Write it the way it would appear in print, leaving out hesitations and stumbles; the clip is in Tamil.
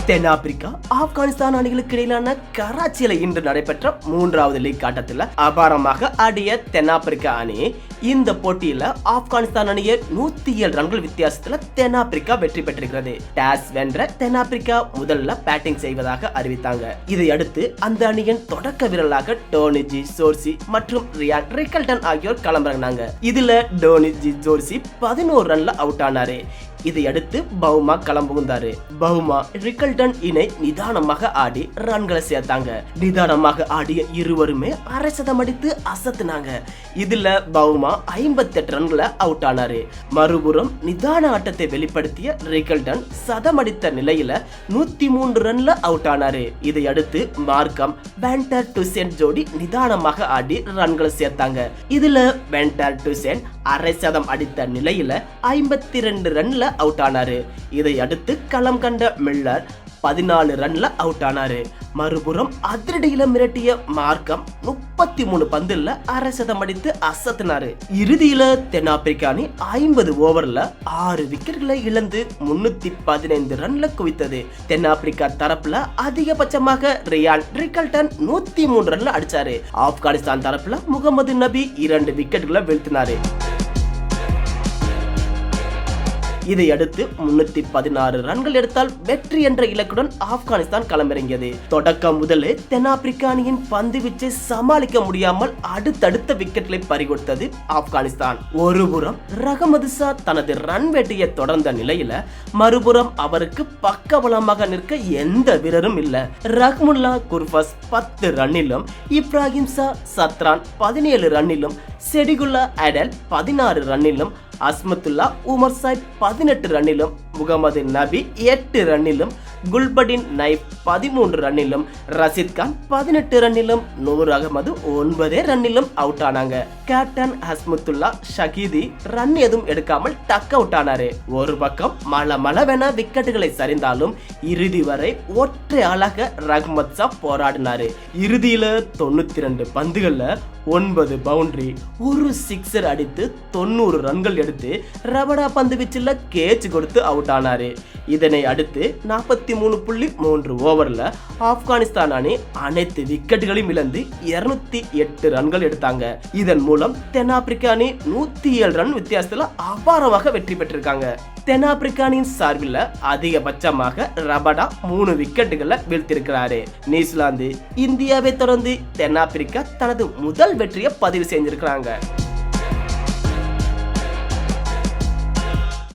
தென்னாப்பிரிக்கா ஆப்கானிஸ்தான் அணிகளுக்கு இடையிலான கராச்சியில இன்று நடைபெற்ற 3வது லீக் ஆட்டத்தில் அபாரமாக ஆடிய தென்னாப்பிரிக்கா அணி இந்த போட்டியில ஆப்கானிஸ்தான் அணியை 107 ரன்கள் வித்தியாசத்தில் தென்னாப்பிரிக்கா வெற்றி பெற்றிருக்கிறது. டாஸ் வென்ற தென்னாப்பிரிக்கா முதல்ல பேட்டிங் செய்வதாக அறிவித்தாங்க. இதையடுத்து அந்த அணியின் தொடக்க வீரர்களாக டோனிஜி ஜோர்சி மற்றும் ரியான் ரிக்கல்டன் ஆகியோர் களமிறங்கினாங்க. இதுல டோனிஜி ஜோர்சி 11 ரன்ல அவுட் ஆனாரு. இதையடுத்து பவுமா களம் புகுந்தாரு. பவுமா ரிக்கல்டன் இணை நிதானமாக ஆடி ரன்களை சேர்த்தாங்க. நிதானமாக ஆடிய இருவருமே அரை சதம் அடித்து அசத்துனாங்க. இதுல பவுமா 58 ரன்களை அவுட் ஆனாரு. மறுபுறம் நிதான ஆட்டத்தை வெளிப்படுத்திய ரிக்கல்டன் சதம் அடித்த நிலையில 103 ரன்ல அவுட் ஆனாரு. இதையடுத்து மார்க்கம் வெண்டர் டுசென் ஜோடி நிதானமாக ஆடி ரன்களை சேர்த்தாங்க. இதுல வெண்டர் டுசென் அரை சதம் அடித்த நிலையில 52 ரன்ல அவுட் ஆனாரு. இதை அடுத்து களம் கண்ட மில்லர் 14 ரன்ல அவுட் ஆனாரு. மறுபுறம் அதிரடியில மிரட்டிய மார்க்கம் 33 பந்துல அரை சதம் அடித்து அசத்தினாரு. இறுதியில தென்னாப்பிரிக்கா அணி 50 ஓவர்ல 6 விக்கெட்களை இழந்து 315 ரன்ல குவித்தது. தென்னாப்பிரிக்கா தரப்புல அதிகபட்சமாக ரியான் ரிக்கல்டன் 103 ரன்ல அடிச்சாரு. ஆப்கானிஸ்தான் தரப்புல முகமது நபி 2 விக்கெட்களை வீழ்த்தினாரு. இதையடுத்து 316 ரன்கள் எடுத்தால் வெற்றி என்ற இலக்குடன் ஆப்கானிஸ்தான் களமிறங்கியது. தொடக்கம் முதலே தென்னாப்பிரிக்கா அணியின் பந்து வீச்சை சமாளிக்க முடியாமல் அடுத்தடுத்த விக்கெட்களை பறிகொடுத்தது ஆப்கானிஸ்தான். ஒருபுறம் ரஹமது ஷா தனது ரன் வேட்டையை தொடர்ந்த நிலையில மறுபுறம் அவருக்கு பக்கபலமாக நிற்க எந்த வீரரும் இல்ல. ரஹ்முல்லா குர்பஸ் 10 ரன்னிலும், இப்ராஹிம் ஷா சத்ரான் 17 ரன்னிலும், செடிகுல்லா அடல் 16 ரன்னிலும், அஸ்மத்துல்லா உமர் சாய் 18 ரன்னிலும், முகமது நபி 8 ரன்னிலும், குல்படின் நைப் 13 ரன்னிலும், ரஷீத் கான் 18 ரன்னிலும், நூர் அகமது 9 ரன்னிலும் அவுட் ஆனாங்க. கேப்டன் அஸ்மத்துல்லா ஷகீதி ரன் எதுவும் எடுக்காமல் டக் அவுட் ஆனாரு. ஒரு பக்கம் மளமளவென விக்கெட்டுகளை சரிந்தாலும் இறுதி வரை ஒற்றை ஆளாக ரஹ்மத் ஷா போராடினாரு. இறுதியில 92 பந்துகள்ல 9 பவுண்டரி, ஒரு சிக்ஸர் அடித்து 90 ரன்கள் எடுத்து ரபடா பந்து வீச்சில் கேட்ச் கொடுத்து அவுட் ஆனாரு. இதனை அடுத்து 43.3 ஓவர்ல ஆப்கானிஸ்தான் அணி அனைத்து விக்கெட்டுகளையும் இழந்து 208 ரன்கள் எடுத்தாங்க. இதன் மூலம் தென்னாப்பிரிக்கா அணி 107 ரன் வித்தியாசத்துல அபாரமாக வெற்றி பெற்றிருக்காங்க. தென்னாப்பிரிக்கா அணியின் சார்பில் அதிகபட்சமாக ரபடா 3 விக்கெட்டுகளை வீழ்த்திருக்கிறாரு. நியூசிலாந்து, இந்தியாவை தொடர்ந்து தென்னாப்பிரிக்கா தனது முதல் வெற்றியை பதிவு செஞ்சிருக்கிறாங்க.